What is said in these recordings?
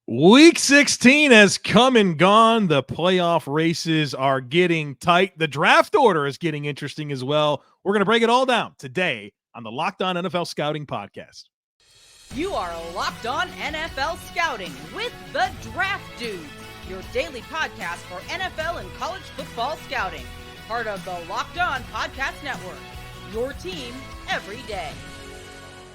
Week 16 has come and gone. The playoff races are getting tight. The draft order is getting interesting as well. We're going to break it all down today on the Locked On NFL Scouting Podcast. You are Locked On NFL Scouting with the Draft Dudes, your daily podcast for NFL and college football scouting. Part of the Locked On Podcast Network, your team every day.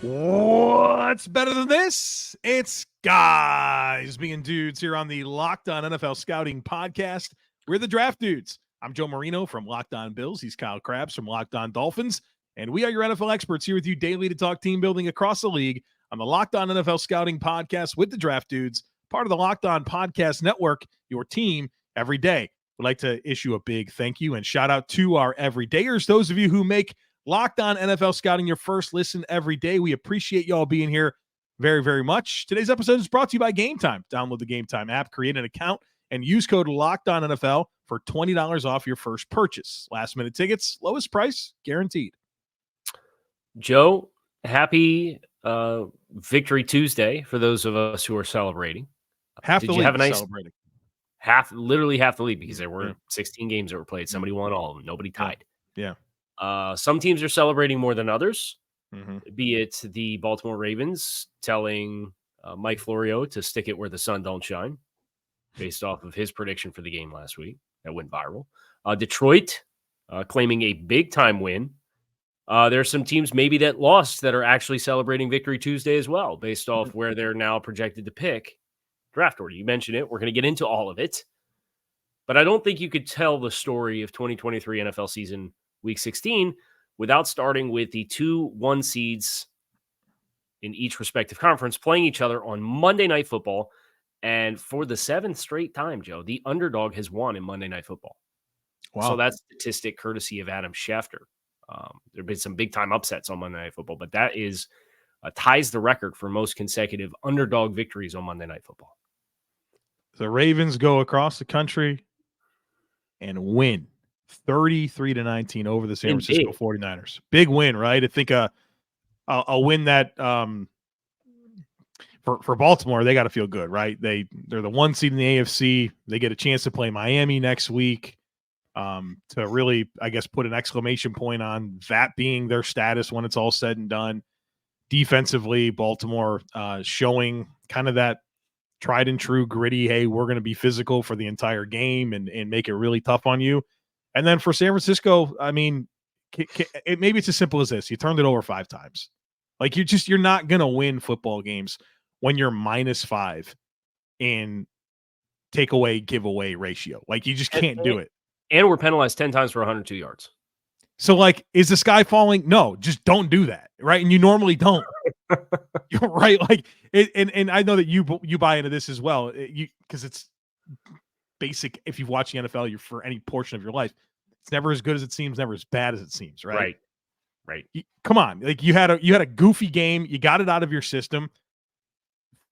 What's better than this? It's guys being dudes here on the Locked On NFL Scouting Podcast. We're the Draft Dudes. I'm Joe Marino from Locked On Bills. He's Kyle Crabbs from Locked On Dolphins. And we are your NFL experts here with you daily to talk team building across the league on the Locked On NFL Scouting Podcast with the Draft Dudes, part of the Locked On Podcast Network, your team every day. We'd like to issue a big thank you and shout out to our everydayers, those of you who make Locked On NFL Scouting your first listen every day. We appreciate y'all being here very, very much. Today's episode is brought to you by Gametime. Download the Gametime app, create an account, and use code LOCKEDONNFL for $20 off your first purchase. Last-minute tickets, lowest price, guaranteed. Joe, happy Victory Tuesday for those of us who are celebrating. Half Did the you league have a nice celebrating. literally half the league, because there were 16 games that were played. Somebody won all of them. Nobody tied. Yeah. Some teams are celebrating more than others, Mm-hmm. be it the Baltimore Ravens telling Mike Florio to stick it where the sun don't shine, based off of his prediction for the game last week. That went viral. Detroit claiming a big-time win. There are some teams maybe that lost that are actually celebrating Victory Tuesday as well, based off where they're now projected to pick draft order. You mentioned it. We're going to get into all of it. But I don't think you could tell the story of 2023 NFL season Week 16 without starting with the 2-1 seeds in each respective conference playing each other on Monday Night Football. And for the seventh straight time, Joe, the underdog has won in Monday Night Football. Wow. So that's statistic courtesy of Adam Schefter. There have been some big-time upsets on Monday Night Football, but that is ties the record for most consecutive underdog victories on Monday Night Football. The Ravens go across the country and win 33-19 over the San Francisco 49ers. Big win, right? I think a win that for Baltimore, they got to feel good, right? They're the one seed in the AFC. They get a chance to play Miami next week. To really, I guess, put an exclamation point on that being their status when it's all said and done. Defensively, Baltimore showing kind of that tried and true gritty, hey, we're going to be physical for the entire game and make it really tough on you. And then for San Francisco, I mean, maybe it's as simple as this. You turned it over 5 times. Like, you're not going to win football games when you're -5 in takeaway, giveaway ratio. Like, you just can't do it. And we're penalized 10 times for 102 yards. So, like, is the sky falling? No, just don't do that, right? And you normally don't. You're right. Like, and I know that you buy into this as well, because it's basic. If you've watched the NFL for any portion of your life, it's never as good as it seems, never as bad as it seems, right? Right. Come on, like you had a goofy game, you got it out of your system.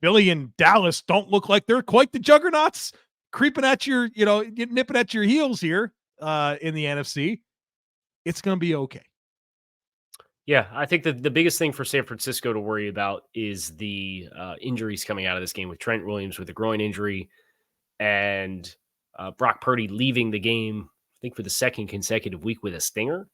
Philly and Dallas don't look like they're quite the juggernauts creeping at your, nipping at your heels here in the NFC. It's going to be okay. Yeah, I think that the biggest thing for San Francisco to worry about is the injuries coming out of this game, with Trent Williams with a groin injury and Brock Purdy leaving the game, I think, for the second consecutive week with a stinger.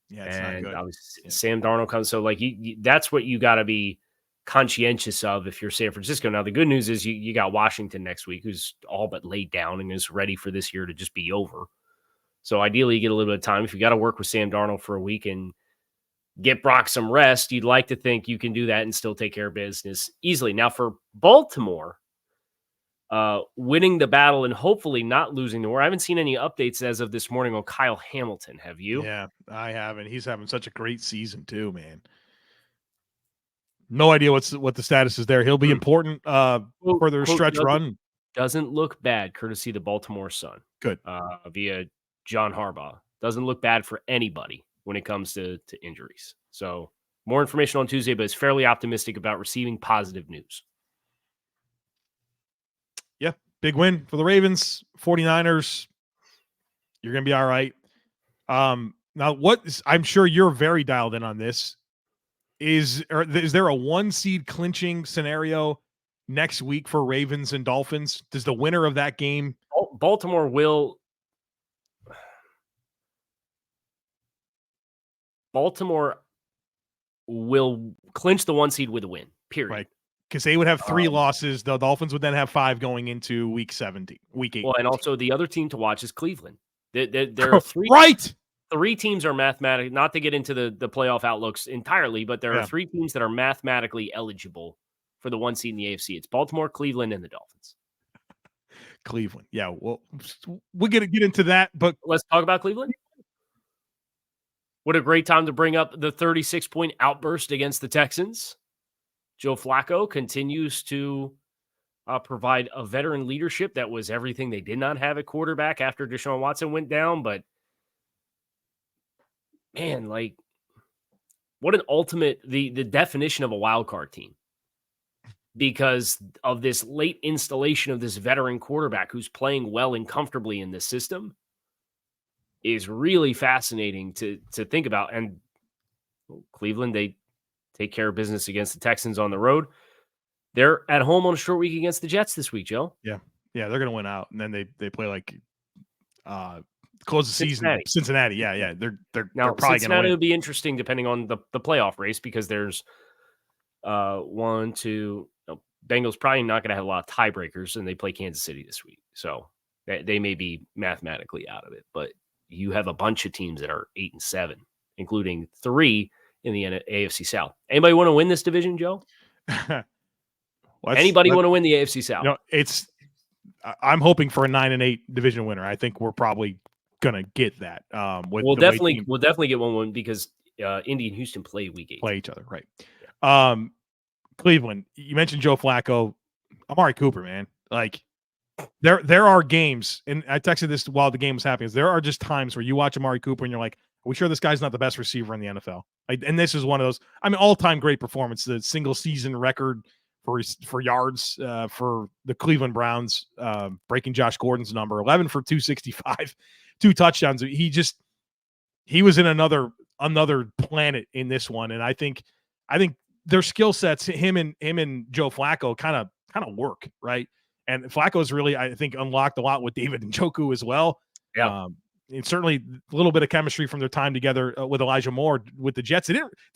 Yeah, it's and not good. Sam Darnold comes. So, like, that's what you got to be conscientious of if you're San Francisco. Now, the good news is you got Washington next week, who's all but laid down and is ready for this year to just be over. So ideally, you get a little bit of time. If you got to work with Sam Darnold for a week and get Brock some rest, you'd like to think you can do that and still take care of business easily. Now, for Baltimore, winning the battle and hopefully not losing the war. I haven't seen any updates as of this morning on Kyle Hamilton. Have you? Yeah, I haven't. He's having such a great season too, man. No idea what the status is there. He'll be important for their stretch run. Doesn't look bad, courtesy the Baltimore Sun. Good. Via John Harbaugh. Doesn't look bad for anybody when it comes to injuries. So more information on Tuesday, but it's fairly optimistic about receiving positive news. Yeah, big win for the Ravens, 49ers. You're going to be all right. Now, I'm sure you're very dialed in on this. Is there a 1 seed clinching scenario next week for Ravens and Dolphins? Does the winner of that game? Baltimore will clinch the 1 seed with a win, period. Right. Because they would have 3 losses. The Dolphins would then have 5 going into week 17, week 8. Well, and also the other team to watch is Cleveland. There are 3. Right. 3 teams are mathematically, not to get into the playoff outlooks entirely, but there are 3 teams that are mathematically eligible for the 1 seed in the AFC. It's Baltimore, Cleveland, and the Dolphins. Cleveland. Yeah. Well, we're going to get into that, but let's talk about Cleveland. What a great time to bring up the 36-point outburst against the Texans. Joe Flacco continues to provide a veteran leadership that was everything they did not have at quarterback after Deshaun Watson went down. But, man, like, what an ultimate, the definition of a wild card team. Because of this late installation of this veteran quarterback who's playing well and comfortably in this system is really fascinating to think about. And Cleveland, they take care of business against the Texans on the road. They're at home on a short week against the Jets this week, Joe. Yeah, they're going to win out, and then they play like close the season. Cincinnati, yeah, they're now probably going to win. Cincinnati would be interesting depending on the playoff race because there's Bengals probably not going to have a lot of tiebreakers, and they play Kansas City this week, so they may be mathematically out of it. But you have a bunch of teams that are 8-7, including 3 in the AFC South. Anybody want to win this division, Joe? Anybody want to win the AFC South? I'm hoping for a 9-8 division winner. I think we're probably gonna get that. We'll definitely get one because Indy and Houston play week 8. Play each other, right? Yeah. Cleveland. You mentioned Joe Flacco, Amari Cooper, man. Like there are games, and I texted this while the game was happening. There are just times where you watch Amari Cooper and you're like, are we sure this guy's not the best receiver in the NFL? And this is one of those. I mean, all-time great performance. The single season record for yards for the Cleveland Browns, breaking Josh Gordon's number, 11 for 265, 2 touchdowns. He was in another planet in this one, and I think their skill sets, him and Joe Flacco, kind of work, right. And Flacco's really, I think, unlocked a lot with David Njoku as well. Yeah. It's certainly a little bit of chemistry from their time together with Elijah Moore with the Jets.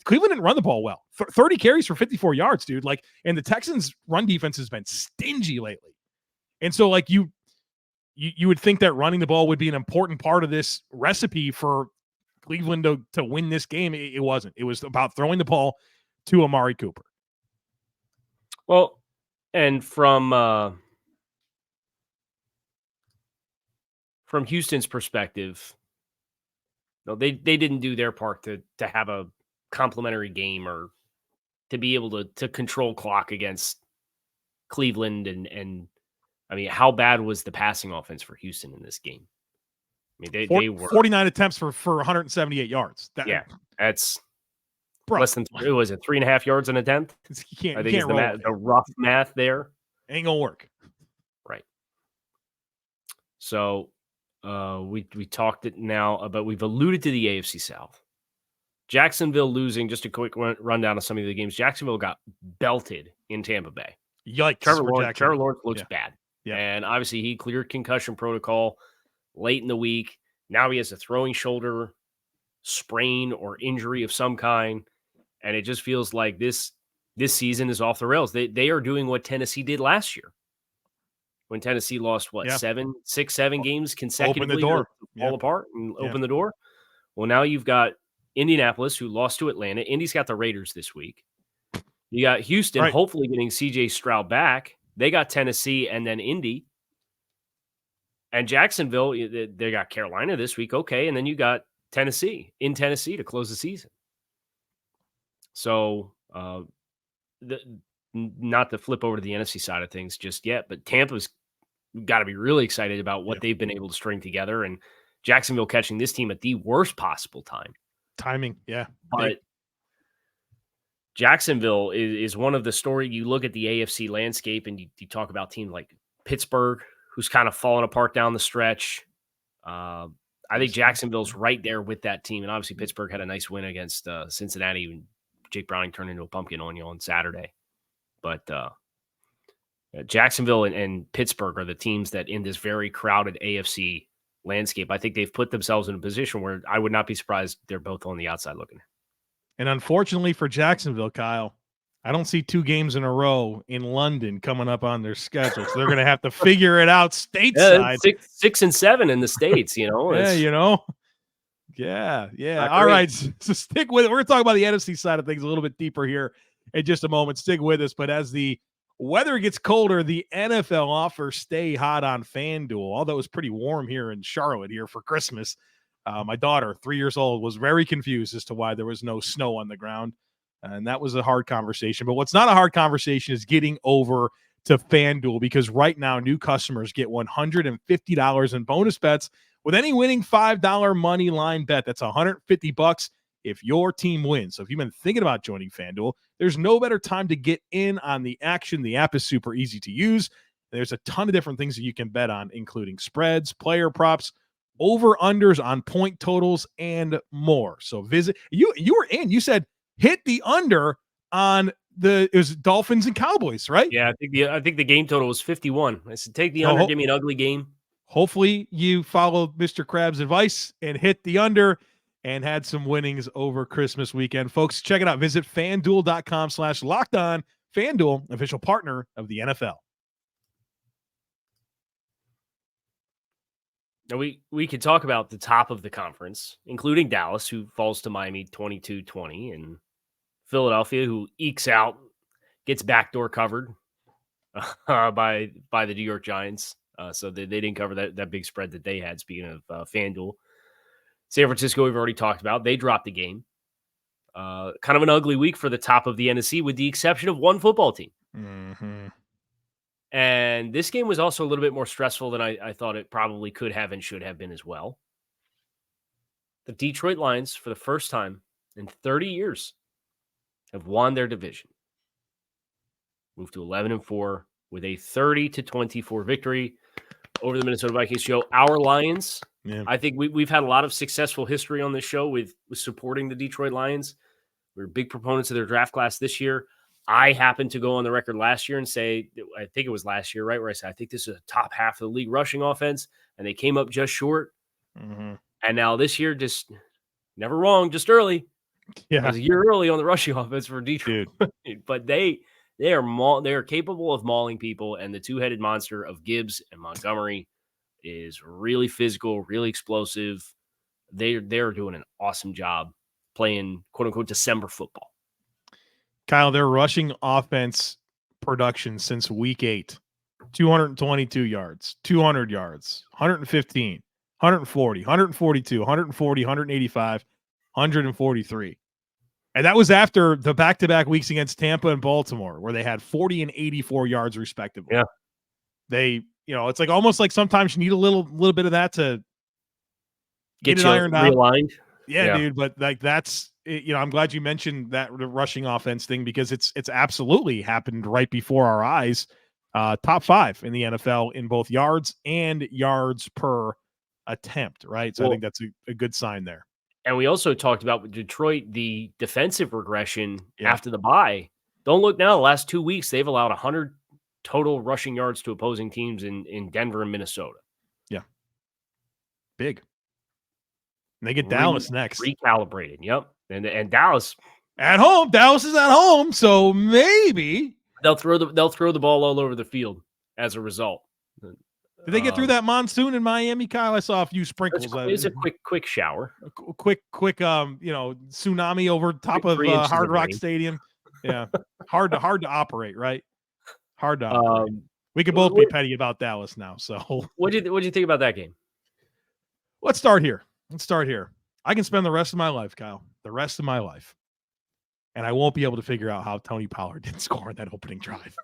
Cleveland didn't run the ball well. 30 carries for 54 yards, dude. Like, and the Texans' run defense has been stingy lately. And so, like, you would think that running the ball would be an important part of this recipe for Cleveland to win this game. It wasn't. It was about throwing the ball to Amari Cooper. Well, and from Houston's perspective, they didn't do their part to have a complimentary game or to be able to control clock against Cleveland. And I mean, how bad was the passing offense for Houston in this game? I mean, they were 49 attempts for 178 yards. That's less than, was it 3.5 yards an attempt? I think the rough math there. Ain't gonna work. Right. So we talked it now, but we've alluded to the AFC South. Jacksonville losing, just a quick rundown of some of the games. Jacksonville got belted in Tampa Bay. Yikes. Trevor Lawrence looks bad. Yeah. And obviously he cleared concussion protocol late in the week. Now he has a throwing shoulder sprain or injury of some kind. And it just feels like this season is off the rails. They are doing what Tennessee did last year. When Tennessee lost, 7 games consecutively, open the door, fall apart and open the door. Well, now you've got Indianapolis, who lost to Atlanta. Indy's got the Raiders this week. You got Houston, hopefully getting CJ Stroud back. They got Tennessee and then Indy. And Jacksonville, they got Carolina this week. Okay. And then you got Tennessee to close the season. So, not to flip over to the NFC side of things just yet, but Tampa's got to be really excited about what they've been able to string together, and Jacksonville catching this team at the worst possible timing. Yeah. But Jacksonville is one of the story. You look at the AFC landscape and you talk about teams like Pittsburgh, who's kind of fallen apart down the stretch. I think Jacksonville's right there with that team. And obviously Pittsburgh had a nice win against Cincinnati, and Jake Browning turned into a pumpkin on you on Saturday. But Jacksonville and Pittsburgh are the teams that in this very crowded AFC landscape, I think they've put themselves in a position where I would not be surprised they're both on the outside looking. And unfortunately for Jacksonville, Kyle, I don't see 2 games in a row in London coming up on their schedule. So they're going to have to figure it out stateside. 6 and 7 in the States, you know. Yeah, you know. Yeah. All right. So stick with it. We're going to talk about the NFC side of things a little bit deeper here in just a moment. Stick with us. But as the weather gets colder, the NFL offers stay hot on FanDuel. Although it was pretty warm here in Charlotte here for Christmas. My daughter, 3 years old, was very confused as to why there was no snow on the ground. And that was a hard conversation. But what's not a hard conversation is getting over to FanDuel, because right now new customers get $150 in bonus bets with any winning $5 money line bet. That's $150 if your team wins. So if you've been thinking about joining FanDuel, there's no better time to get in on the action. The app is super easy to use. There's a ton of different things that you can bet on, including spreads, player props, over-unders on point totals, and more. So visit. You were in. You said hit the under on it was Dolphins and Cowboys, right? Yeah, I think the game total was 51. I said take the under, give me an ugly game. Hopefully you followed Mr. Crabbs' advice and hit the under and had some winnings over Christmas weekend. Folks, check it out. Visit FanDuel.com/lockedon. FanDuel, official partner of the NFL. Now we could talk about the top of the conference, including Dallas, who falls to Miami 22-20, and Philadelphia, who ekes out, gets backdoor covered by the New York Giants. So they didn't cover that big spread that they had, speaking of FanDuel. San Francisco, we've already talked about. They dropped the game. Kind of an ugly week for the top of the NFC, with the exception of one football team. Mm-hmm. And this game was also a little bit more stressful than I thought it probably could have and should have been as well. The Detroit Lions, for the first time in 30 years, have won their division. Moved to 11-4 with a 30-24 victory over the Minnesota Vikings. Joe, our Lions, I think we've had a lot of successful history on this show with supporting the Detroit Lions. We were big proponents of their draft class this year. I happened to go on the record last year and say, I think it was last year, right, where I said, I think this is a top half of the league rushing offense, and they came up just short. Mm-hmm. And now this year, just never wrong, just early. Yeah, it was a year early on the rushing offense for Detroit. But they are capable of mauling people, and the two-headed monster of Gibbs and Montgomery is really physical, really explosive. They're doing an awesome job playing quote-unquote December football. Kyle, their rushing offense production since week 8, 222 yards, 200 yards, 115, 140, 142, 140, 185, 143. And that was after the back-to-back weeks against Tampa and Baltimore, where they had 40 and 84 yards respectively. Yeah. They, it's like almost like sometimes you need a little bit of that to get it ironed out. Realigned. Yeah, dude. But like that's, I'm glad you mentioned that rushing offense thing, because it's absolutely happened right before our eyes. Top 5 in the NFL in both yards and yards per attempt, right? So I think that's a good sign there. And we also talked about with Detroit, the defensive regression after the bye. Don't look now. The last 2 weeks, they've allowed 100 total rushing yards to opposing teams in Denver and Minnesota. Yeah. Big. And they get Dallas next. Recalibrated. Yep. And Dallas at home. Dallas is at home, so maybe they'll throw the ball all over the field as a result. Did they get through that monsoon in Miami, Kyle? I saw a few sprinkles. It's a quick shower. A quick tsunami over top of Hard Rock Stadium. Yeah. hard to operate, right? Hard to operate. We could both be petty about Dallas now. So what do you think about that game? Let's start here. I can spend the rest of my life, Kyle, and I won't be able to figure out how Tony Pollard didn't score in that opening drive.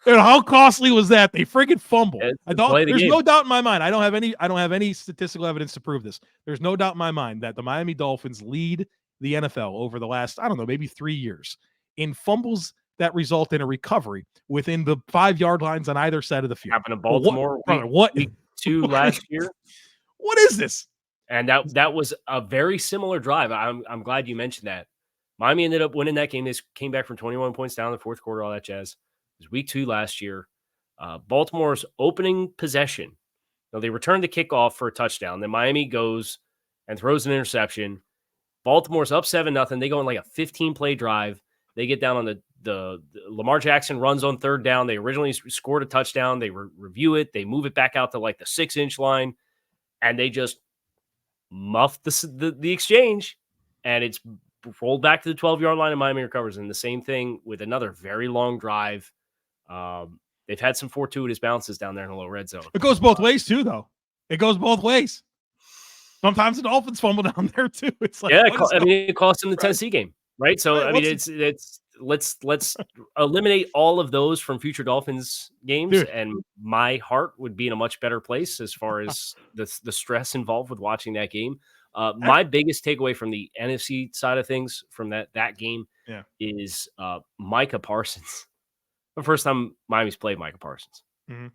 And how costly was that? They friggin' fumbled. There's no doubt in my mind. I don't have any statistical evidence to prove this. There's no doubt in my mind that the Miami Dolphins lead the NFL over the last, maybe 3 years in fumbles that result in a recovery within the 5-yard lines on either side of the field. Happened to Baltimore. Week 2 last year. What is this? And that was a very similar drive. I'm glad you mentioned that. Miami ended up winning that game. They came back from 21 points down in the fourth quarter, all that jazz. was week 2 last year. Baltimore's opening possession. Now, they returned the kickoff for a touchdown. Then Miami goes and throws an interception. Baltimore's up 7-0. They go on like a 15-play drive. They get down on the Lamar Jackson runs on third down. They originally scored a touchdown. They review it. They move it back out to like the 6-inch line, and they just muffed the exchange, and it's rolled back to the 12-yard line, and Miami recovers. And the same thing with another very long drive. They've had some fortuitous bounces down there in the low red zone. It goes both ways too, though. It goes both ways. Sometimes the Dolphins fumble down there too. It's like, it cost them the Tennessee game, right? So I mean, it's let's eliminate all of those from future Dolphins games, Dude. and my heart would be in a much better place as far as the stress involved with watching that game. My biggest takeaway from the NFC side of things from that game is Micah Parsons. The first time Miami's played Micah Parsons. Mm-hmm.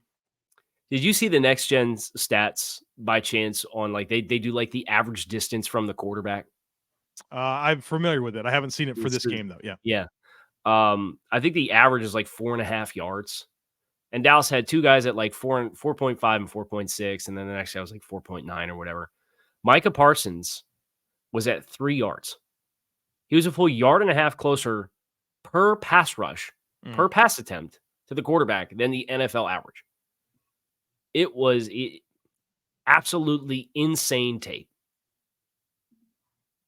Did you see the next gen stats by chance on like they do like the average distance from the quarterback? I'm familiar with it. I haven't seen it for this game though. Yeah. I think the average is like 4.5 yards, and Dallas had two guys at like 4.5 and 4.6, and then the next guy was like 4.9 or whatever. Micah Parsons was at 3 yards. He was a full yard and a half closer per pass rush, per pass attempt to the quarterback than the NFL average. It was absolutely insane tape.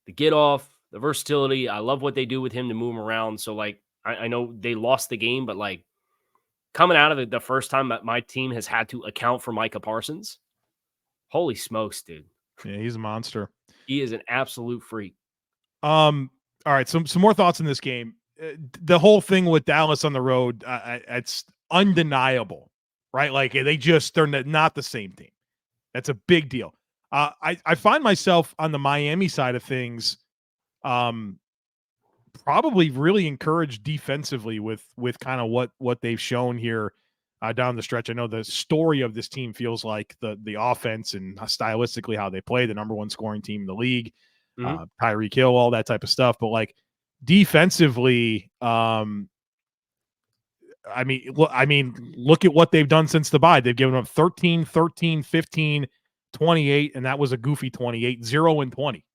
The get off, the versatility. I love what they do with him to move him around. So, like, I know they lost the game, but like coming out of it, the first time that my team has had to account for Micah Parsons, holy smokes, dude. Yeah, he's a monster. He is an absolute freak. All right, some more thoughts in this game. The whole thing with Dallas on the road, it's undeniable, right? Like they're not the same team. That's a big deal. I find myself on the Miami side of things, probably really encouraged defensively with kind of what they've shown here down the stretch. I know the story of this team feels like the offense and stylistically how they play, the number one scoring team in the league, Tyreek Hill, all that type of stuff. But like defensively, I mean, look at what they've done since the bye. They've given up 13, 13, 15, 28, and that was a goofy 28, 0 and 20.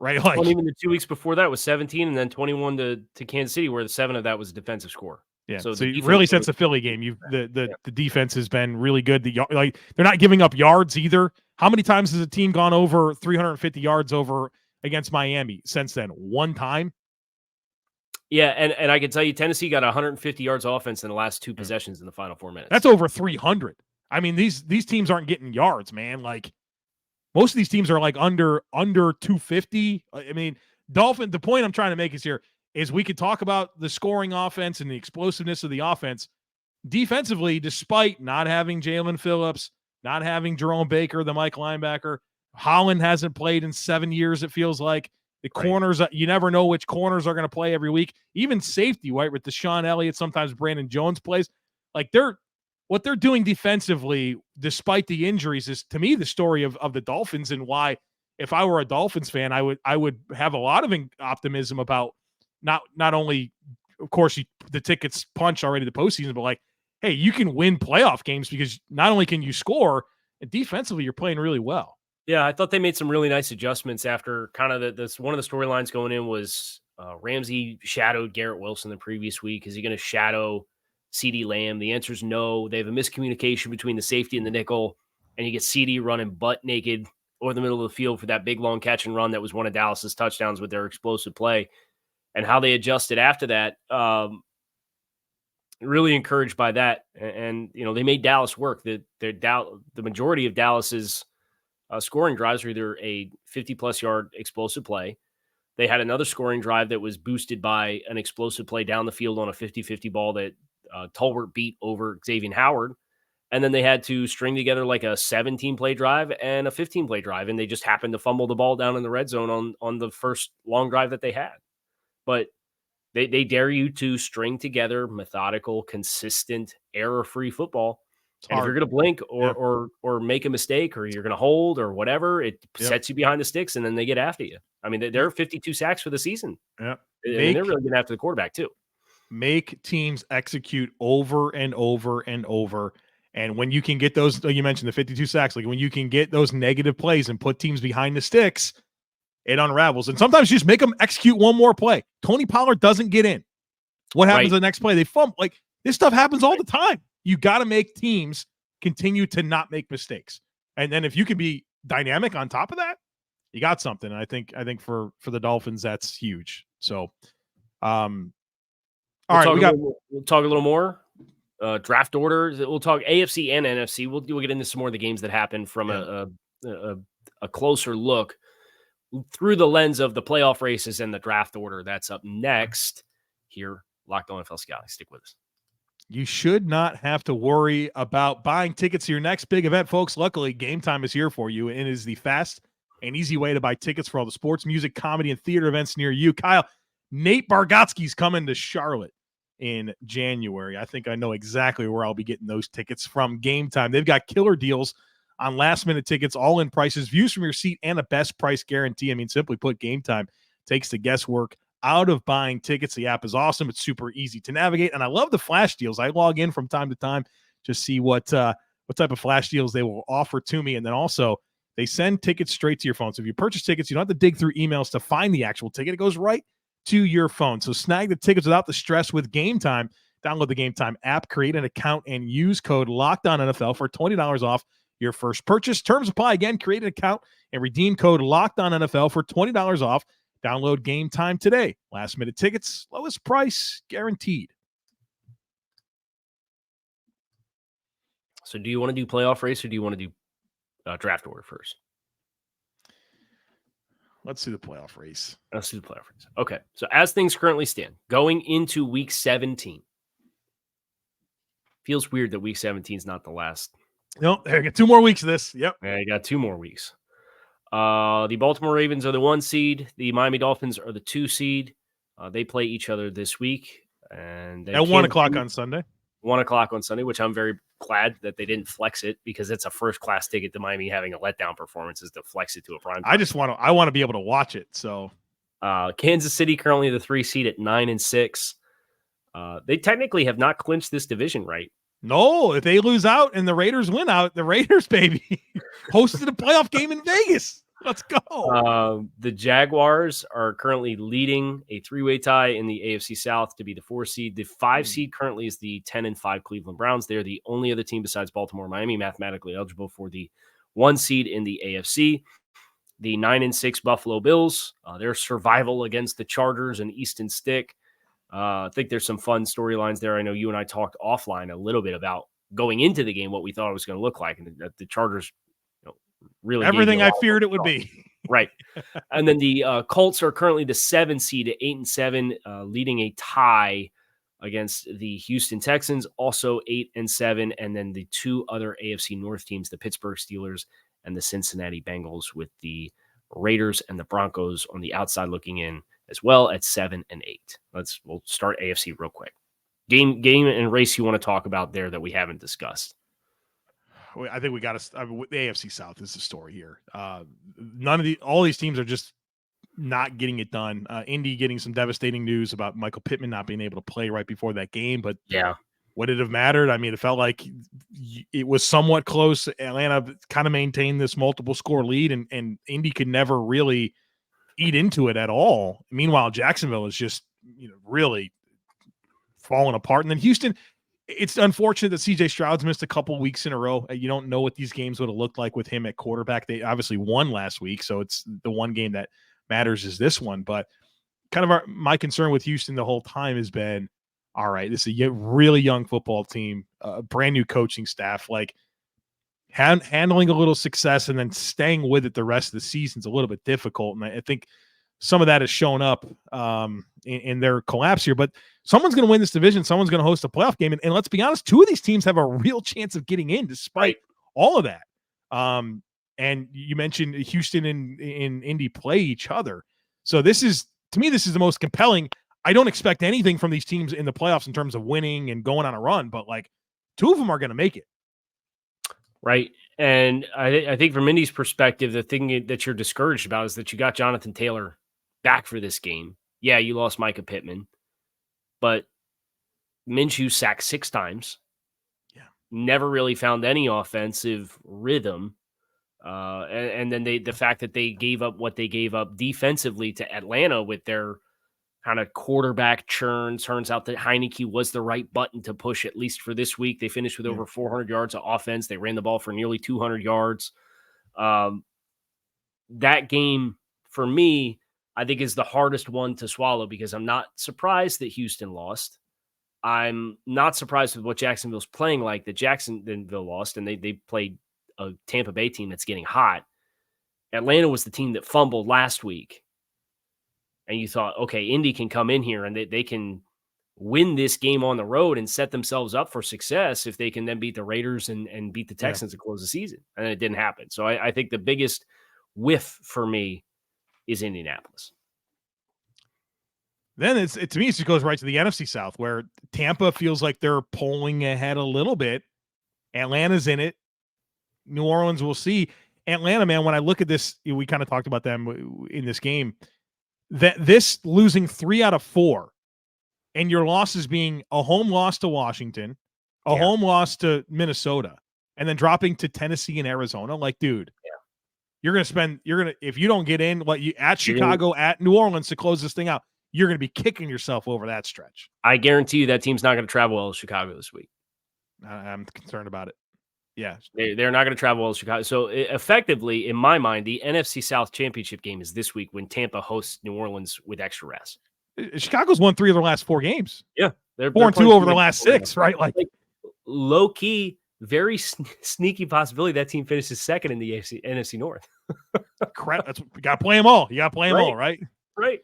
Right? Like, well, even the 2 weeks before that was 17, and then 21 to Kansas City, where the 7 of that was a defensive score. Yeah. So really, since the Philly game, the defense has been really good. They're not giving up yards either. How many times has a team gone over 350 yards over against Miami since then? One time. Yeah, and I can tell you, Tennessee got 150 yards offense in the last 2 possessions in the final 4 minutes. That's over 300. I mean, these teams aren't getting yards, man. Like most of these teams are like under 250. I mean, the point I'm trying to make is we could talk about the scoring offense and the explosiveness of the offense. Defensively, despite not having Jalen Phillips, not having Jerome Baker, the Mike linebacker, Holland hasn't played in 7 years, it feels like. The corners, you never know which corners are going to play every week. Even safety, right, with Deshaun Elliott, sometimes Brandon Jones plays. Like what they're doing defensively, despite the injuries, is to me the story of the Dolphins, and why, if I were a Dolphins fan, I would have a lot of optimism about not only, of course, the tickets punch already the postseason, but like, hey, you can win playoff games because not only can you score, and defensively you're playing really well. Yeah, I thought they made some really nice adjustments after kind of this. One of the storylines going in was Ramsey shadowed Garrett Wilson the previous week. Is he going to shadow CeeDee Lamb? The answer is no. They have a miscommunication between the safety and the nickel, and you get CeeDee running butt naked over the middle of the field for that big long catch and run that was one of Dallas's touchdowns with their explosive play. And how they adjusted after that, really encouraged by that. And they made Dallas work. The majority of Dallas's scoring drives were either a 50-plus yard explosive play. They had another scoring drive that was boosted by an explosive play down the field on a 50-50 ball that Tolbert beat over Xavier Howard. And then they had to string together like a 17-play drive and a 15-play drive, and they just happened to fumble the ball down in the red zone on the first long drive that they had. But they dare you to string together methodical, consistent, error-free football. And if you're going to blink or make a mistake, or you're going to hold or whatever, it sets you behind the sticks, and then they get after you. I mean, there are 52 sacks for the season. Yeah, and they're really getting after the quarterback too. make teams execute over and over and over. And when you can get those, you mentioned the 52 sacks, like when you can get those negative plays and put teams behind the sticks, it unravels. And sometimes you just make them execute one more play. Tony Pollard doesn't get in. What happens the next play? They fumble. Like, this stuff happens all the time. You got to make teams continue to not make mistakes. And then if you can be dynamic on top of that, you got something. And I think for the Dolphins, that's huge. So, all right, we'll talk a little more. Draft order. We'll talk AFC and NFC. We'll get into some more of the games that happened from a closer look through the lens of the playoff races and the draft order. That's up next here. Locked On NFL Scouting. Stick with us. You should not have to worry about buying tickets to your next big event, folks. Luckily, Gametime is here for you, and it is the fast and easy way to buy tickets for all the sports, music, comedy, and theater events near you. Kyle, Nate Bargatze's coming to Charlotte in January. I think I know exactly where I'll be getting those tickets from. Gametime. They've got killer deals on last-minute tickets, all-in prices, views from your seat, and a best price guarantee. I mean, simply put, Gametime takes the guesswork out of buying tickets. The app is awesome. It's super easy to navigate, and I love the flash deals. I log in from time to time to see what type of flash deals they will offer to me, and then also they send tickets straight to your phone. So if you purchase tickets, you don't have to dig through emails to find the actual ticket. It goes right to your phone. So snag the tickets without the stress with Gametime. Download the Gametime app, create an account, and use code LOCKEDONNFL for $20 off your first purchase. Terms apply. Again, create an account and redeem code LOCKEDONNFL for $20 off. Download Gametime today. Last minute tickets, lowest price guaranteed. So do you want to do playoff race or do you want to do draft order first? Let's do the playoff race. Let's do the playoff race. Okay. So as things currently stand, going into week 17, feels weird that week 17 is not the last. No, I got 2 more weeks of this. Yep. Yeah, you got 2 more weeks. The Baltimore Ravens are the 1 seed. The Miami Dolphins are the 2 seed. They play each other this week. And at 1 o'clock on Sunday. 1 o'clock on Sunday, which I'm very glad that they didn't flex it because it's a first-class ticket to Miami having a letdown performance is to flex it to a prime time. I want to be able to watch it. So Kansas City currently the 3 seed at 9-6. They technically have not clinched this division, right? No, if they lose out and the Raiders win out, the Raiders, baby, hosted a playoff game in Vegas. Let's go. The Jaguars are currently leading a 3-way tie in the AFC South to be the 4 seed. The 5 seed currently is the 10-5 Cleveland Browns. They're the only other team besides Baltimore, Miami, mathematically eligible for the 1 seed in the AFC. The 9-6 Buffalo Bills, their survival against the Chargers and Easton Stick. I think there's some fun storylines there. I know you and I talked offline a little bit about going into the game, what we thought it was going to look like. And the Chargers really everything I feared it would be. Right. And then the Colts are currently the 7 seed at 8-7, leading a tie against the Houston Texans, also 8-7. And then the 2 other AFC North teams, the Pittsburgh Steelers and the Cincinnati Bengals, with the Raiders and the Broncos on the outside looking in as well at 7-8. We'll start AFC real quick. Game and race you want to talk about there that we haven't discussed? I think we got to. The AFC South is the story here. All these teams are just not getting it done. Indy getting some devastating news about Michael Pittman not being able to play right before that game, but yeah, would it have mattered? I mean, it felt like it was somewhat close. Atlanta kind of maintained this multiple score lead, and Indy could never really eat into it at all. Meanwhile, Jacksonville is just really falling apart, and then Houston. It's unfortunate that CJ Stroud's missed a couple weeks in a row. You don't know what these games would have looked like with him at quarterback. They obviously won last week, so it's the one game that matters is this one. But kind of my concern with Houston the whole time has been, all right, this is a really young football team, a brand new coaching staff, like handling a little success and then staying with it the rest of the season is a little bit difficult. And I think some of that has shown up in their collapse here, but someone's going to win this division. Someone's going to host a playoff game. And let's be honest, 2 of these teams have a real chance of getting in despite all of that. And you mentioned Houston and Indy play each other. So to me, this is the most compelling. I don't expect anything from these teams in the playoffs in terms of winning and going on a run, but 2 of them are going to make it. Right. And I think from Indy's perspective, the thing that you're discouraged about is that you got Jonathan Taylor back for this game. Yeah, you lost Micah Pittman, but Minshew sacked 6 times. Yeah. Never really found any offensive rhythm. And then the fact that they gave up what they gave up defensively to Atlanta with their kind of quarterback churn. Turns out that Heineke was the right button to push, at least for this week. They finished with over 400 yards of offense. They ran the ball for nearly 200 yards. That game, for me, I think is the hardest one to swallow because I'm not surprised that Houston lost. I'm not surprised with what Jacksonville's playing like, that Jacksonville lost, and they played a Tampa Bay team that's getting hot. Atlanta was the team that fumbled last week. And you thought, okay, Indy can come in here and they can win this game on the road and set themselves up for success if they can then beat the Raiders and beat the Texans to close the season. And it didn't happen. So I think the biggest whiff for me is Indianapolis. Then to me, it just goes right to the NFC South, where Tampa feels like they're pulling ahead a little bit. Atlanta's in it. New Orleans, we'll see. Atlanta, man, when I look at this, we kind of talked about them in this game, that this losing 3 out of 4 and your losses being a home loss to Washington, a home loss to Minnesota, and then dropping to Tennessee and Arizona. Like, dude, if you don't get in, at Chicago, at New Orleans to close this thing out, you're going to be kicking yourself over that stretch. I guarantee you that team's not going to travel well to Chicago this week. I'm concerned about it. Yeah. They're not going to travel well to Chicago. So effectively, in my mind, the NFC South championship game is this week when Tampa hosts New Orleans with extra rest. Chicago's won 3 of their last 4 games. Yeah. They're 4-2 over the last 6, right? Like low key, very sneaky possibility that team finishes second in the NFC North. Crap. You got to play them all. You got to play them all, right? Right.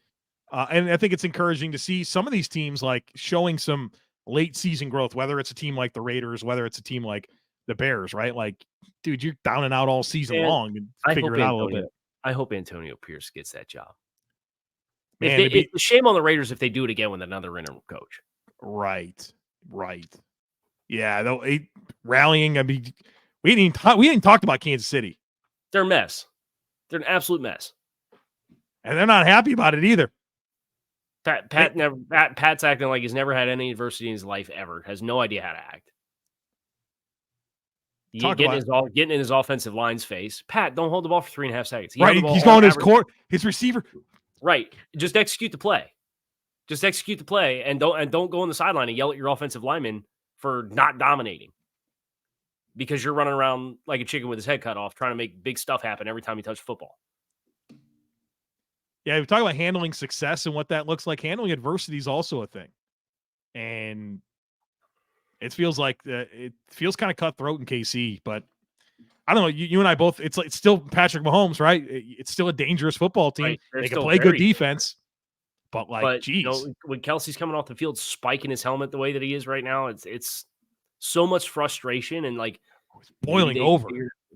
And I think it's encouraging to see some of these teams like showing some late season growth, whether it's a team like the Raiders, whether it's a team like the Bears, right? Like, dude, you're down and out all season long and figure it out a little bit. I hope Antonio Pierce gets that job. Man, it's a shame on the Raiders if they do it again with another interim coach. Right. Yeah, though, rallying. I mean, we didn't talk about Kansas City. They're a mess. They're an absolute mess, and they're not happy about it either. Pat's acting like he's never had any adversity in his life ever. Has no idea how to act. Getting in his offensive line's face. Pat, don't hold the ball for 3.5 seconds. He's going to his receiver. Right. Just execute the play. And don't go on the sideline and yell at your offensive lineman for not dominating. Because you're running around like a chicken with his head cut off, trying to make big stuff happen every time you touch football. Yeah, we talk about handling success and what that looks like. Handling adversity is also a thing. And it feels like it feels kind of cutthroat in KC, but I don't know. You and I both. It's still Patrick Mahomes, right? It's still a dangerous football team. Right. They can play good defense, but geez, when Kelsey's coming off the field, spiking his helmet the way that he is right now, it's so much frustration and like it's boiling over.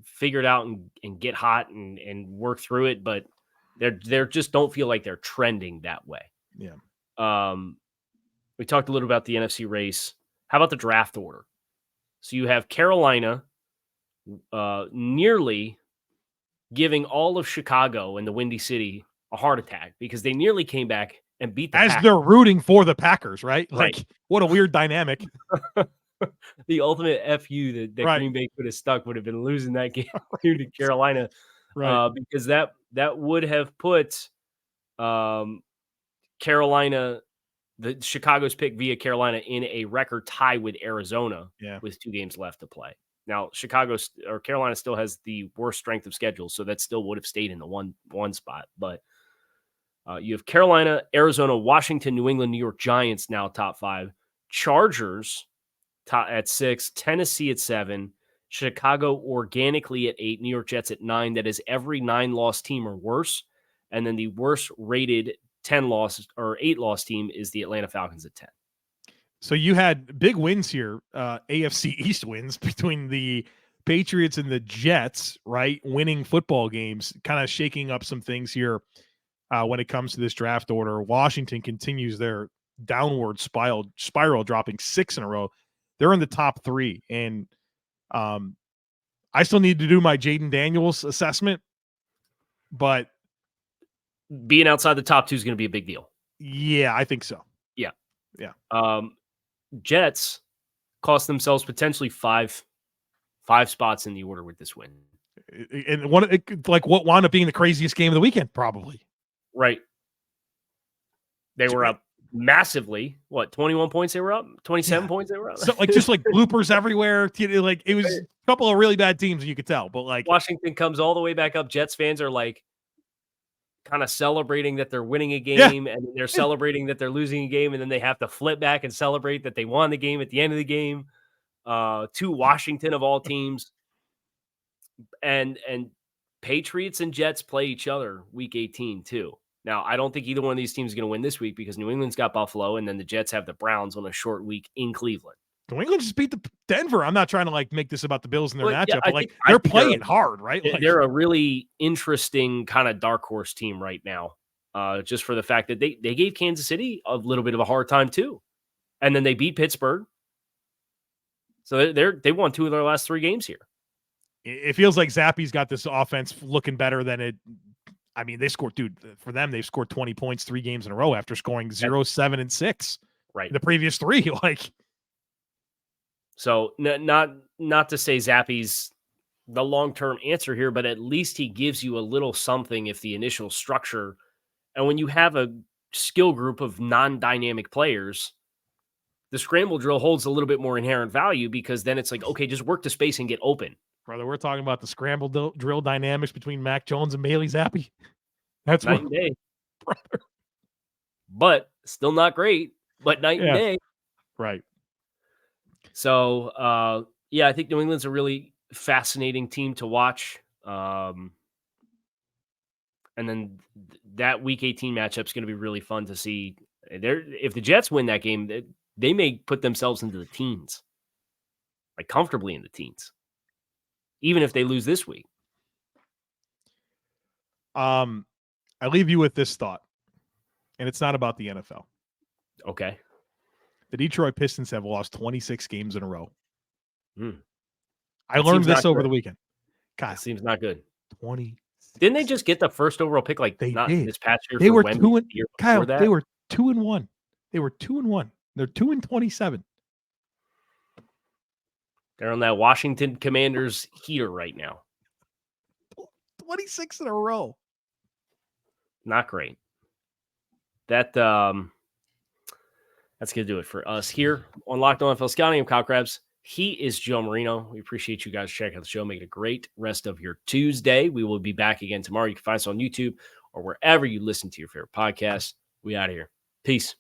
Figure it out and get hot and work through it, but they're just don't feel like they're trending that way. Yeah. We talked a little about the NFC race. How about the draft order? So you have Carolina nearly giving all of Chicago and the Windy City a heart attack because they nearly came back and beat the Packers. They're rooting for the Packers, right? Like, what a weird dynamic. The ultimate FU that Green Bay could have stuck would have been losing that game to Carolina, because that would have put Carolina, the Chicago's pick via Carolina, in a record tie with Arizona with 2 games left to play. Now, Carolina still has the worst strength of schedule, so that still would have stayed in the one spot. But you have Carolina, Arizona, Washington, New England, New York Giants now top 5, Chargers at 6, Tennessee at 7, Chicago organically at 8, New York Jets at 9. That is every 9-loss team or worse. And then the worst rated 8-loss team is the Atlanta Falcons at 10. So you had big wins here, AFC East wins between the Patriots and the Jets, right? Winning football games, kind of shaking up some things here when it comes to this draft order. Washington continues their downward spiral, dropping 6 in a row. They're in the top 3. And I still need to do my Jaden Daniels assessment, but being outside the top 2 is going to be a big deal. Yeah, I think so. Yeah. Jets cost themselves potentially five spots in the order with this win. And what wound up being the craziest game of the weekend, probably. Right. They were up massively. What, 21 points they were up? 27 points they were up? So just bloopers everywhere. Like, it was a couple of really bad teams, you could tell. But like, Washington comes all the way back up. Jets fans are like kind of celebrating that they're winning a game, and they're celebrating that they're losing a game, and then they have to flip back and celebrate that they won the game at the end of the game. To Washington of all teams. And Patriots and Jets play each other week 18 too. Now, I don't think either one of these teams is going to win this week because New England's got Buffalo, and then the Jets have the Browns on a short week in Cleveland. New England just beat the Denver. I'm not trying to make this about the Bills and their matchup, but they're playing hard, right? They're a really interesting kind of dark horse team right now, just for the fact that they gave Kansas City a little bit of a hard time too, and then they beat Pittsburgh. So they won 2 of their last 3 games here. It feels like Zappi's got this offense looking better than it. I mean, they scored, for them, they've scored 20 points 3 games in a row after scoring 0, 7, and 6. Right. The previous 3, So not to say Zappi's the long-term answer here, but at least he gives you a little something if the initial structure. And when you have a skill group of non-dynamic players, the scramble drill holds a little bit more inherent value because then it's like, okay, just work the space and get open. Brother, we're talking about the scramble drill dynamics between Mac Jones and Bailey Zappi. That's night and day. Brother. But still not great, but night and day. Right. So, I think New England's a really fascinating team to watch. And then that Week 18 matchup is going to be really fun to see. If the Jets win that game, they may put themselves into the teens, comfortably in the teens, even if they lose this week. I leave you with this thought, and it's not about the NFL. Okay. The Detroit Pistons have lost 26 games in a row. I That learned this over the weekend. God, that seems not good. 20. Didn't they just get the first overall pick? This past year. They were Wemby, 2 and the year Kyle. That? They were 2-1. They were 2-1. They're 2-27. They're on that Washington Commanders heater right now. 26 in a row. Not great. That's going to do it for us here on Locked On NFL Scouting. I'm Kyle Crabbs. He is Joe Marino. We appreciate you guys checking out the show. Make it a great rest of your Tuesday. We will be back again tomorrow. You can find us on YouTube or wherever you listen to your favorite podcast. We out of here. Peace.